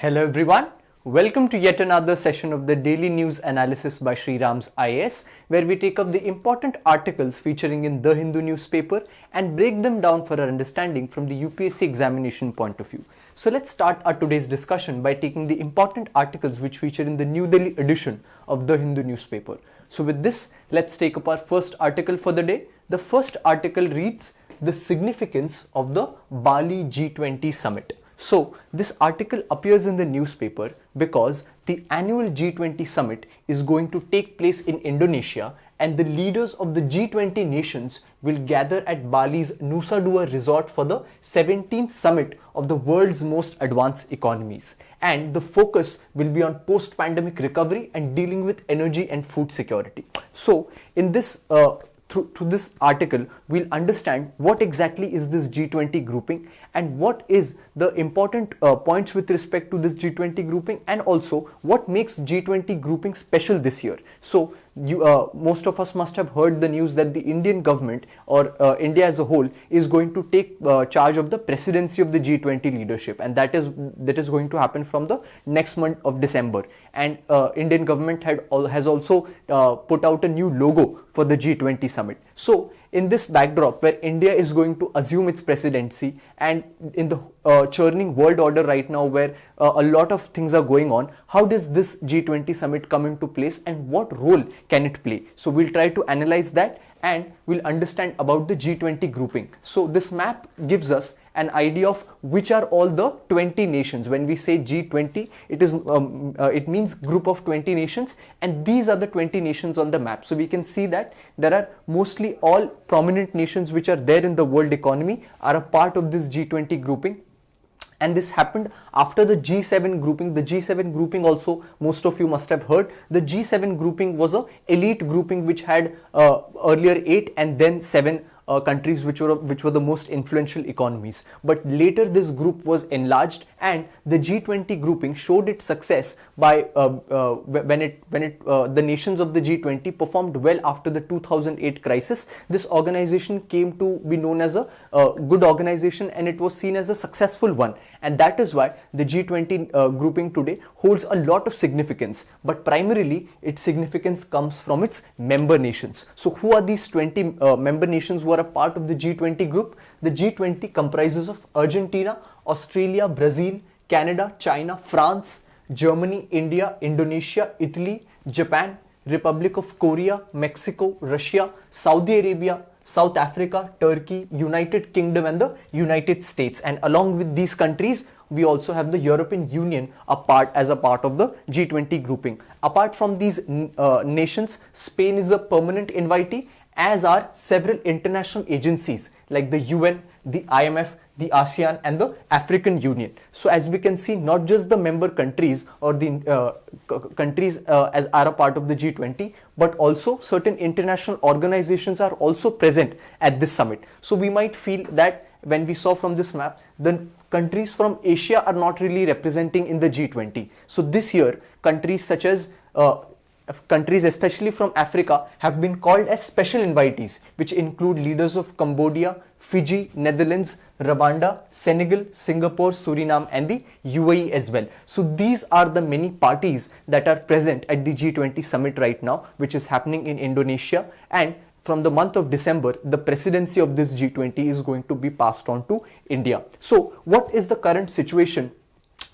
Hello everyone, welcome to yet another session of the daily news analysis by SRIRAM'S IAS, where we take up the important articles featuring in the Hindu newspaper and break them down for our understanding from the UPSC examination point of view. So let's start our today's discussion by taking the important articles which feature in the New Delhi edition of the Hindu newspaper. So with this, let's take up our first article for the day. The first article reads, "The significance of the Bali G20 Summit." So this article appears in the newspaper because the annual G20 summit is going to take place in Indonesia, and the leaders of the G20 nations will gather at Bali's Nusa Dua resort for the 17th summit of the world's most advanced economies. And the focus will be on post-pandemic recovery and dealing with energy and food security. So in this through this article, we'll understand what exactly is this G20 grouping and what is the important points with respect to this G20 grouping, and also what makes G20 grouping special this year. So most of us must have heard the news that the Indian government or India as a whole is going to take charge of the presidency of the G20 leadership, and that is going to happen from the next month of December. And Indian government has also put out a new logo for the G20 summit. So in this backdrop where India is going to assume its presidency, and in the churning world order right now where a lot of things are going on, how does this G20 summit come into place and what role can it play? So we'll try to analyze that and we'll understand about the G20 grouping. So this map gives us an idea of which are all the 20 nations. When we say G20, it means group of 20 nations, and these are the 20 nations on the map. So we can see that there are mostly all prominent nations which are there in the world economy are a part of this G20 grouping. And this happened after the G7 grouping. The G7 grouping also, most of you must have heard. The G7 grouping was a elite grouping which had earlier 8 and then 7 countries which were the most influential economies. But later this group was enlarged, and the G20 grouping showed its success by when the nations of the G20 performed well after the 2008 crisis. This organization came to be known as a good organization, and it was seen as a successful one, and that is why the G20 grouping today holds a lot of significance. But primarily its significance comes from its member nations. So who are these 20 member nations who are a part of the G20 group? The G20 comprises of Argentina, Australia, Brazil, Canada, China, France, Germany, India, Indonesia, Italy, Japan, Republic of Korea, Mexico, Russia, Saudi Arabia, South Africa, Turkey, United Kingdom, and the United States. And along with these countries, we also have the European Union as a part of the G20 grouping. Apart from these nations, Spain is a permanent invitee, as are several international agencies like the UN, the IMF, the ASEAN, and the African Union. So as we can see, not just the member countries or the countries as are a part of the G20, but also certain international organizations are also present at this summit. So we might feel that when we saw from this map, the countries from Asia are not really representing in the G20. So this year, countries such as countries especially from Africa have been called as special invitees, which include leaders of Cambodia, Fiji, Netherlands, Rwanda, Senegal, Singapore, Suriname, and the UAE as well. So these are the many parties that are present at the G20 summit right now, which is happening in Indonesia. And from the month of December, the presidency of this G20 is going to be passed on to India. So what is the current situation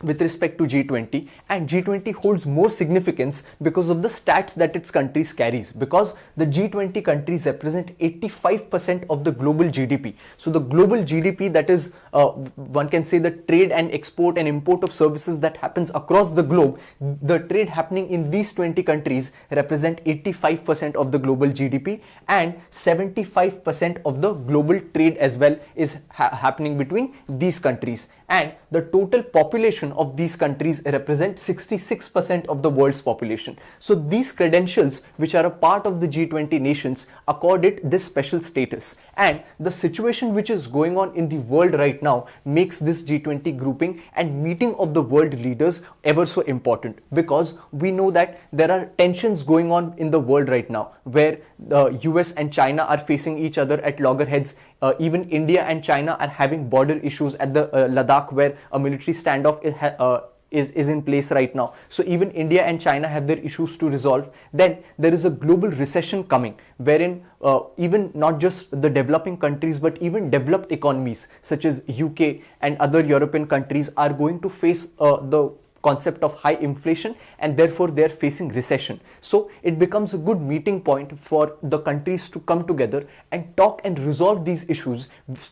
with respect to G20? And G20 holds more significance because of the stats that its countries carries, because the G20 countries represent 85% of the global GDP. So the global GDP, that is one can say the trade and export and import of services that happens across the globe, the trade happening in these 20 countries represent 85% of the global GDP, and 75% of the global trade as well is happening between these countries. And the total population of these countries represent 66% of the world's population. So these credentials, which are a part of the G20 nations, accord it this special status. And the situation which is going on in the world right now makes this G20 grouping and meeting of the world leaders ever so important, because we know that there are tensions going on in the world right now where the US and China are facing each other at loggerheads. Even India and China are having border issues at the Ladakh, where a military standoff is in place right now. So even India and China have their issues to resolve. Then there is a global recession coming, wherein even not just the developing countries but even developed economies such as UK and other European countries are going to face the concept of high inflation, and therefore they are facing recession. So it becomes a good meeting point for the countries to come together and talk and resolve these issues,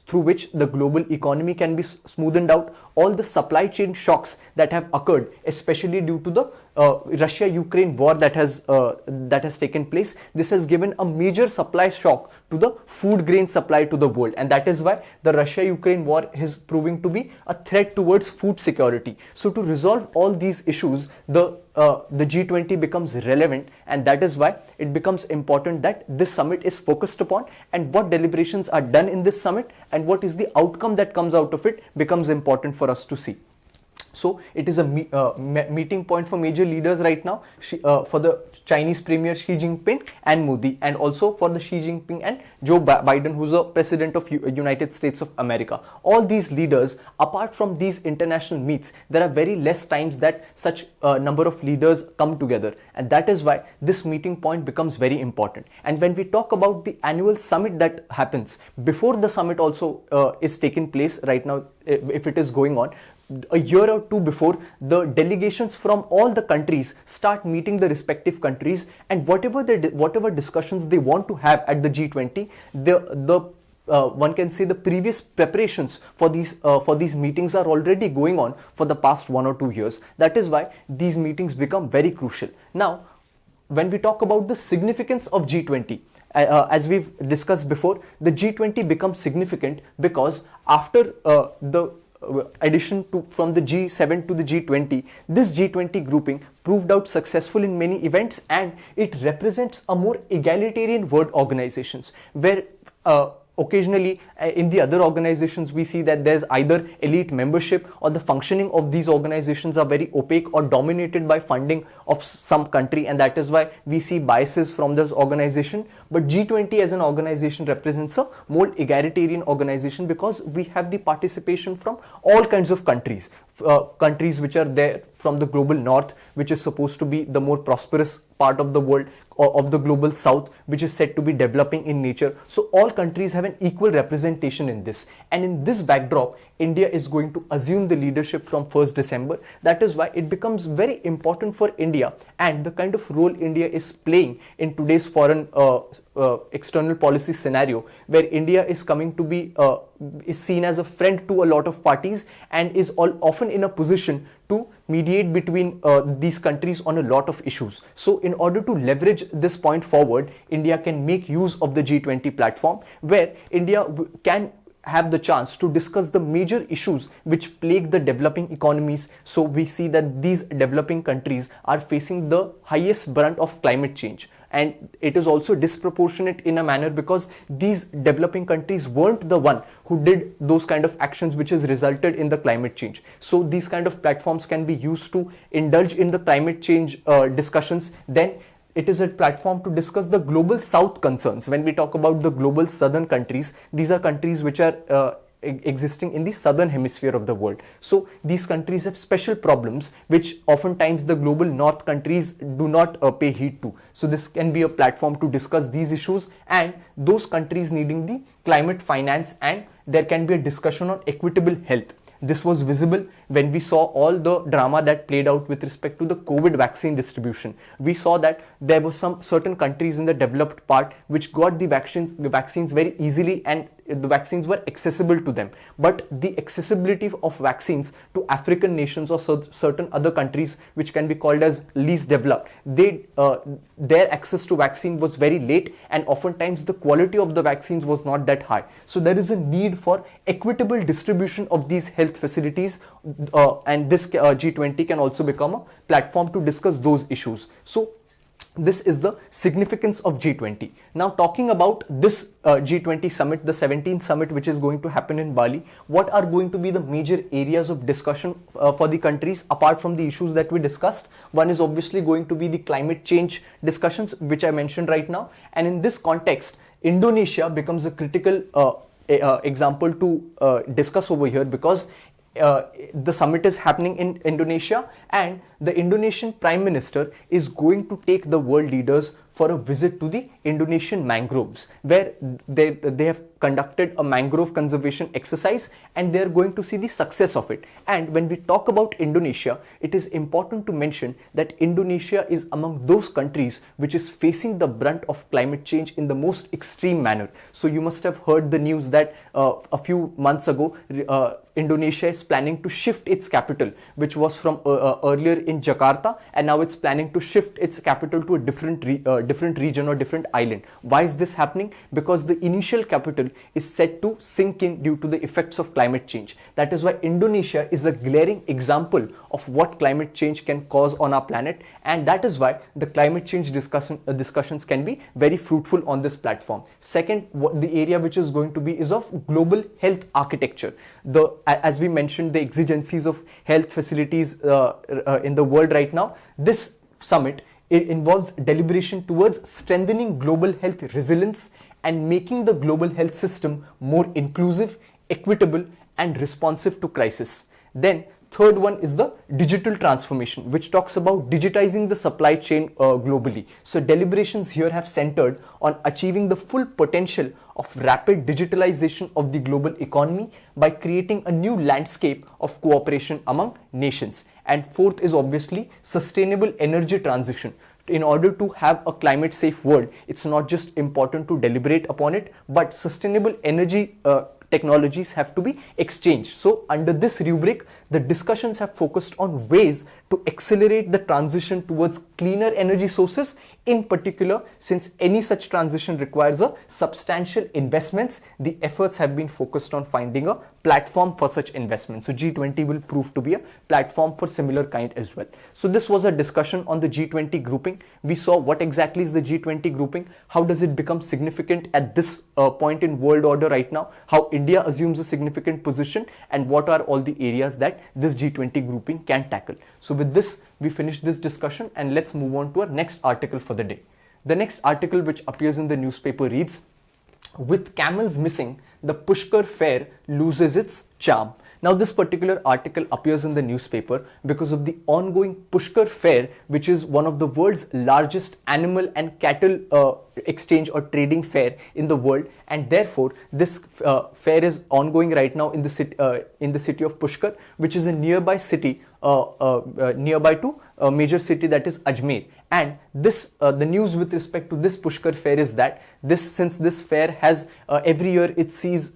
through which the global economy can be smoothened out. All the supply chain shocks that have occurred, especially due to the Russia-Ukraine war that has taken place, this has given a major supply shock to the food grain supply to the world, and that is why the Russia-Ukraine war is proving to be a threat towards food security. So to resolve all these issues, the G20 becomes relevant, and that is why it becomes important that this summit is focused upon, and what deliberations are done in this summit and what is the outcome that comes out of it becomes important for us to see. So it is a meeting point for major leaders right now, for the Chinese Premier Xi Jinping and Modi, and also for the Xi Jinping and Joe Biden, who's the President of United States of America. All these leaders, apart from these international meets, there are very less times that such number of leaders come together, and that is why this meeting point becomes very important. And when we talk about the annual summit that happens, before the summit also is taking place right now, if it is going on, a year or two before, the delegations from all the countries start meeting the respective countries, and whatever discussions they want to have at the G20, one can say the previous preparations for these meetings are already going on for the past 1 or 2 years. That is why these meetings become very crucial. Now, when we talk about the significance of G20, as we've discussed before, the G20 becomes significant because after the addition from the G7 to the G20, this G20 grouping proved out successful in many events, and it represents a more egalitarian world organizations, where occasionally in the other organizations we see that there's either elite membership, or the functioning of these organizations are very opaque or dominated by funding of some country, and that is why we see biases from this organization. But G20 as an organization represents a more egalitarian organization because we have the participation from all kinds of countries, countries which are there from the global north, which is supposed to be the more prosperous part of the world, or of the global south, which is said to be developing in nature. So all countries have an equal representation in this, and in this backdrop, India is going to assume the leadership from 1st December. That is why it becomes very important for India, and the kind of role India is playing in today's foreign external policy scenario, where India is coming to be is seen as a friend to a lot of parties, and is often in a position to mediate between these countries on a lot of issues. So in order to leverage this point forward, India can make use of the G20 platform, where India can have the chance to discuss the major issues which plague the developing economies. So we see that these developing countries are facing the highest brunt of climate change, and it is also disproportionate in a manner because these developing countries weren't the one who did those kind of actions which has resulted in the climate change. So these kind of platforms can be used to indulge in the climate change discussions. Then it is a platform to discuss the global south concerns. When we talk about the global southern countries, these are countries which are existing in the southern hemisphere of the world. So these countries have special problems which oftentimes the global north countries do not pay heed to. So this can be a platform to discuss these issues and those countries needing the climate finance, and there can be a discussion on equitable health. This was visible when we saw all the drama that played out with respect to the COVID vaccine distribution. We saw that there were some certain countries in the developed part which got the vaccines very easily, and the vaccines were accessible to them. But the accessibility of vaccines to African nations or certain other countries which can be called as least developed, their access to vaccine was very late, and oftentimes the quality of the vaccines was not that high. So there is a need for equitable distribution of these health facilities, and this G20 can also become a platform to discuss those issues. So this is the significance of G20. Now talking about this G20 summit, the 17th summit which is going to happen in Bali, what are going to be the major areas of discussion for the countries apart from the issues that we discussed? One is obviously going to be the climate change discussions which I mentioned right now, and in this context Indonesia becomes a critical example to discuss over here, because the summit is happening in Indonesia, and the Indonesian Prime Minister is going to take the world leaders for a visit to the Indonesian mangroves, where they have conducted a mangrove conservation exercise, and they are going to see the success of it. And when we talk about Indonesia, it is important to mention that Indonesia is among those countries which is facing the brunt of climate change in the most extreme manner. So you must have heard the news that a few months ago, Indonesia is planning to shift its capital, which was from earlier in Jakarta, and now it's planning to shift its capital to a different region or different island. Why is this happening? Because the initial capital is set to sink in due to the effects of climate change. That is why Indonesia is a glaring example of what climate change can cause on our planet, and that is why the climate change discussions can be very fruitful on this platform. Second, the area which is going to be is of global health architecture. As we mentioned, the exigencies of health facilities in the world right now. This summit, it involves deliberation towards strengthening global health resilience and making the global health system more inclusive, equitable, and responsive to crisis. Then third one is the digital transformation, which talks about digitizing the supply chain globally. So deliberations here have centered on achieving the full potential of rapid digitalization of the global economy by creating a new landscape of cooperation among nations. And fourth is obviously sustainable energy transition. In order to have a climate safe world, it's not just important to deliberate upon it, but sustainable energy technologies have to be exchanged. So under this rubric, the discussions have focused on ways to accelerate the transition towards cleaner energy sources. In particular, since any such transition requires a substantial investments, the efforts have been focused on finding a platform for such investments. So G20 will prove to be a platform for similar kind as well. So this was a discussion on the G20 grouping. We saw what exactly is the G20 grouping, how does it become significant at this point in world order right now, how India assumes a significant position, and what are all the areas that this G20 grouping can tackle. So with this, we finish this discussion, and let's move on to our next article for the day. The next article which appears in the newspaper reads, "With camels missing, the Pushkar Fair loses its charm." Now this particular article appears in the newspaper because of the ongoing Pushkar Fair, which is one of the world's largest animal and cattle exchange or trading fair in the world, and therefore this fair is ongoing right now in the city of Pushkar, which is a nearby city nearby to a major city, that is Ajmer. And this the news with respect to this Pushkar Fair is that since this fair has every year it sees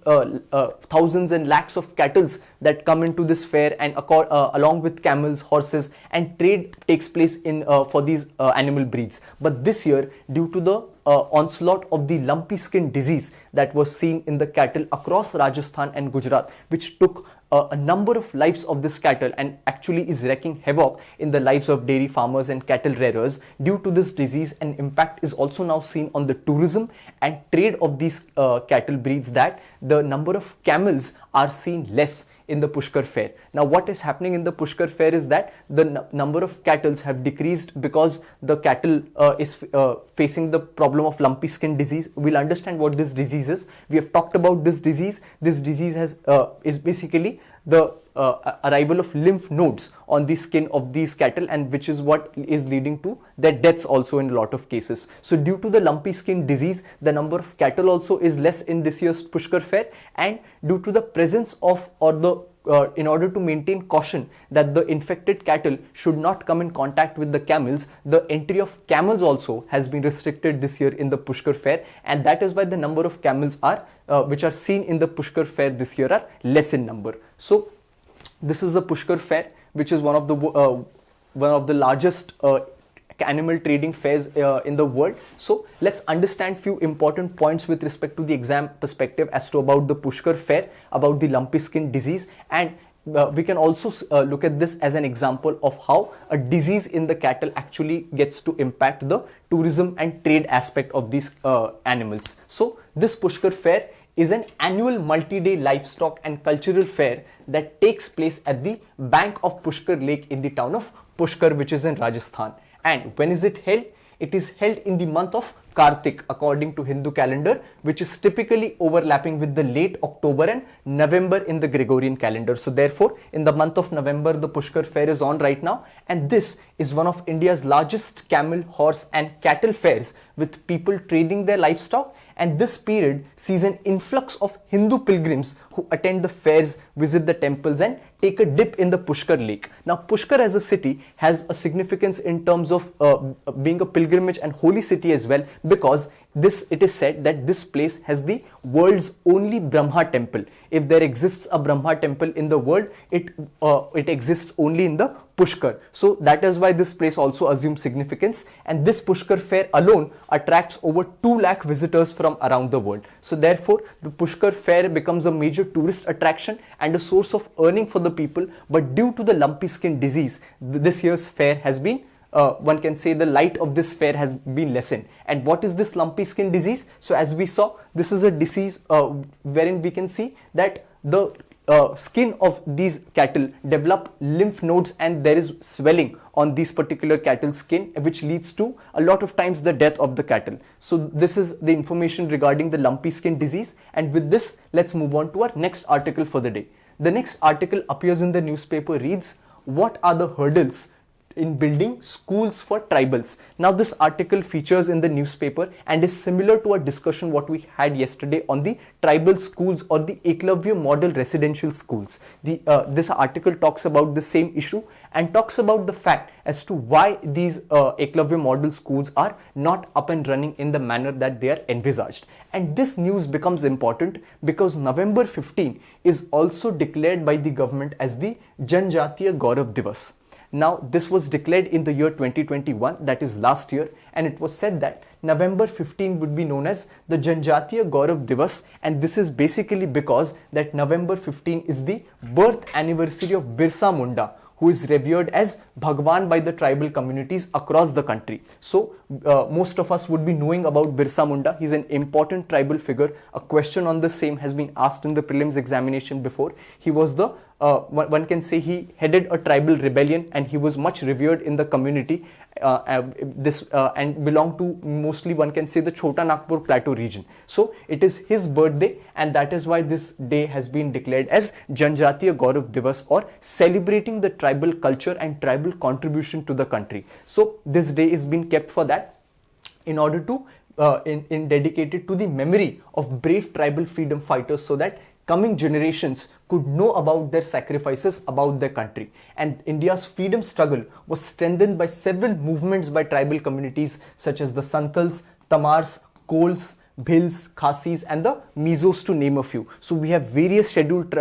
thousands and lakhs of cattle that come into this fair, and along with camels, horses, and trade takes place in for these animal breeds. But this year, due to the onslaught of the lumpy skin disease that was seen in the cattle across Rajasthan and Gujarat, which took a number of lives of this cattle and actually is wreaking havoc in the lives of dairy farmers and cattle rearers. Due to this disease, an impact is also now seen on the tourism and trade of these cattle breeds, that the number of camels are seen less in the Pushkar Fair. Now what is happening in the Pushkar Fair is that the number of cattle have decreased because the cattle is facing the problem of lumpy skin disease. We'll understand what this disease is. We have talked about this disease. This disease is basically the arrival of lymph nodes on the skin of these cattle, and which is what is leading to their deaths also in a lot of cases. So due to the lumpy skin disease, the number of cattle also is less in this year's Pushkar Fair, and due to the presence of in order to maintain caution that the infected cattle should not come in contact with the camels, the entry of camels also has been restricted this year in the Pushkar Fair, and that is why the number of camels which are seen in the Pushkar Fair this year are less in number. So this is the Pushkar Fair, which is one of the largest animal trading fairs in the world. So let's understand few important points with respect to the exam perspective as to about the Pushkar Fair, about the lumpy skin disease, and we can also look at this as an example of how a disease in the cattle actually gets to impact the tourism and trade aspect of these animals. So this Pushkar Fair is an annual multi-day livestock and cultural fair that takes place at the bank of Pushkar Lake in the town of Pushkar, which is in Rajasthan. And when is it held? It is held in the month of Kartik according to Hindu calendar, which is typically overlapping with the late October and November in the Gregorian calendar. So therefore, in the month of November, the Pushkar Fair is on right now, and this is one of India's largest camel, horse and cattle fairs, with people trading their livestock. And this period sees an influx of Hindu pilgrims who attend the fairs, visit the temples and take a dip in the Pushkar lake. Now Pushkar as a city has a significance in terms of being a pilgrimage and holy city as well, because it is said that this place has the world's only Brahma temple. If there exists a Brahma temple in the world, it exists only in the Pushkar. So that is why this place also assumes significance, and this Pushkar Fair alone attracts over 2 lakh visitors from around the world. So therefore, the Pushkar Fair becomes a major tourist attraction and a source of earning for the people. But due to the lumpy skin disease, this year's fair has been one can say the light of this fair has been lessened. And what is this lumpy skin disease? So as we saw, this is a disease wherein we can see that the skin of these cattle develop lymph nodes and there is swelling on these particular cattle skin, which leads to a lot of times the death of the cattle. So this is the information regarding the lumpy skin disease. And with this, let's move on to our next article for the day. The next article appears in the newspaper, reads, "What are the hurdles in building schools for tribals?" Now this article features in the newspaper and is similar to a discussion what we had yesterday on the tribal schools or the Eklavya model residential schools. This article talks about the same issue and talks about the fact as to why these Eklavya model schools are not up and running in the manner that they are envisaged. And this news becomes important because November 15 is also declared by the government as the Janjatya God of Divas. Now this was declared in the year 2021, that is last year, and it was said that November 15 would be known as the Janjatya God of Divas, and this is basically because that November 15 is the birth anniversary of Birsa Munda, who is revered as Bhagwan by the tribal communities across the country. So most of us would be knowing about Birsa Munda. He's an important tribal figure. A question on the same has been asked in the prelims examination before. He was the one can say he headed a tribal rebellion and he was much revered in the community and belonged to mostly, one can say, the Chota Nagpur plateau region. So it is his birthday, and that is why this day has been declared as Janjatya God of Divas, or celebrating the tribal culture and tribal contribution to the country. So this day is being kept for that, in order to dedicated to the memory of brave tribal freedom fighters, so that coming generations could know about their sacrifices, about their country. And India's freedom struggle was strengthened by several movements by tribal communities such as the Santals, Tamars, Kols, Bhils, Khasis and the Mizos, to name a few. So we have various scheduled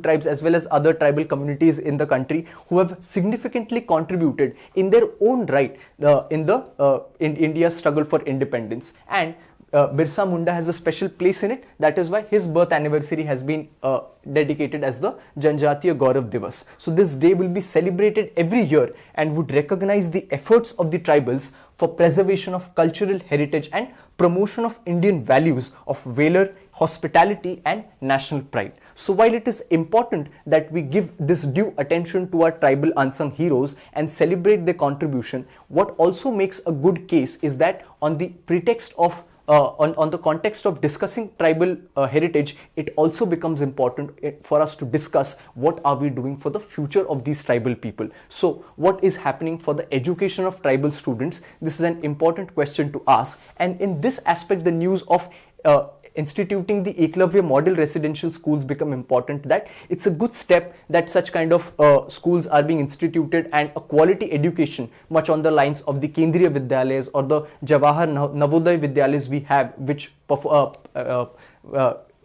tribes as well as other tribal communities in the country who have significantly contributed in their own right in India's struggle for independence. And Birsa Munda has a special place in it. That is why his birth anniversary has been dedicated as the Janjatya God of Divas. So this day will be celebrated every year and would recognize the efforts of the tribals for preservation of cultural heritage and promotion of Indian values of valor, hospitality and national pride. So while it is important that we give this due attention to our tribal unsung heroes and celebrate their contribution, what also makes a good case is that on the pretext of on the context of discussing tribal heritage, it also becomes important for us to discuss what are we doing for the future of these tribal people. So what is happening for the education of tribal students? This is an important question to ask, and in this aspect the news of instituting the Eklavya model residential schools become important, that it's a good step that such kind of schools are being instituted, and a quality education much on the lines of the Kendriya Vidyalayas or the Jawahar Navodaya Vidyalayas we have, which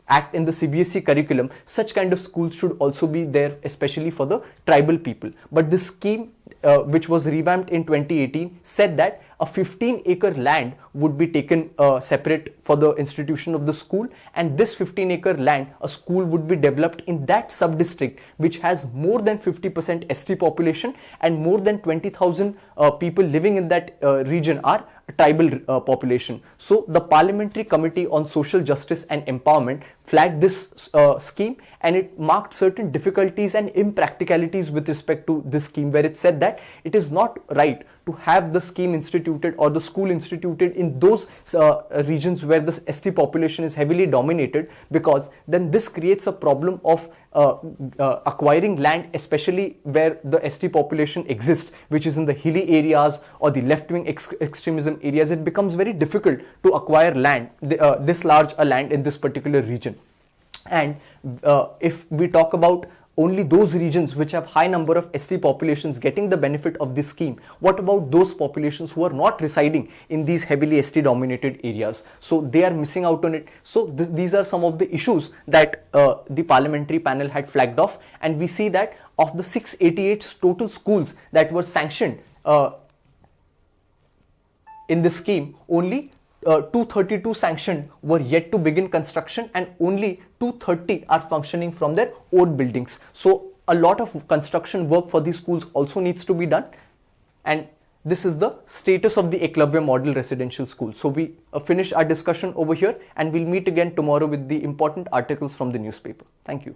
act in the CBSE curriculum. Such kind of schools should also be there, especially for the tribal people. But this scheme which was revamped in 2018 said that a 15-acre land would be taken separate for the institution of the school, and this 15-acre land, a school would be developed in that sub-district which has more than 50% ST population and more than 20,000 people living in that region are tribal population. So the Parliamentary Committee on Social Justice and Empowerment flagged this scheme, and it marked certain difficulties and impracticalities with respect to this scheme, where it said that it is not right to have the scheme instituted or the school instituted in those regions where the ST population is heavily dominated, because then this creates a problem of acquiring land, especially where the ST population exists, which is in the hilly areas or the left-wing extremism areas. It becomes very difficult to acquire land, this large a land in this particular region. And if we talk about only those regions which have high number of ST populations getting the benefit of this scheme, what about those populations who are not residing in these heavily ST dominated areas? So they are missing out on it. So these are some of the issues that the parliamentary panel had flagged off, and we see that of the 688 total schools that were sanctioned in this scheme, only 232 sanctioned were yet to begin construction, and only 230 are functioning from their old buildings. So a lot of construction work for these schools also needs to be done. And this is the status of the Eklavya Model Residential School. So we finish our discussion over here, and we'll meet again tomorrow with the important articles from the newspaper. Thank you.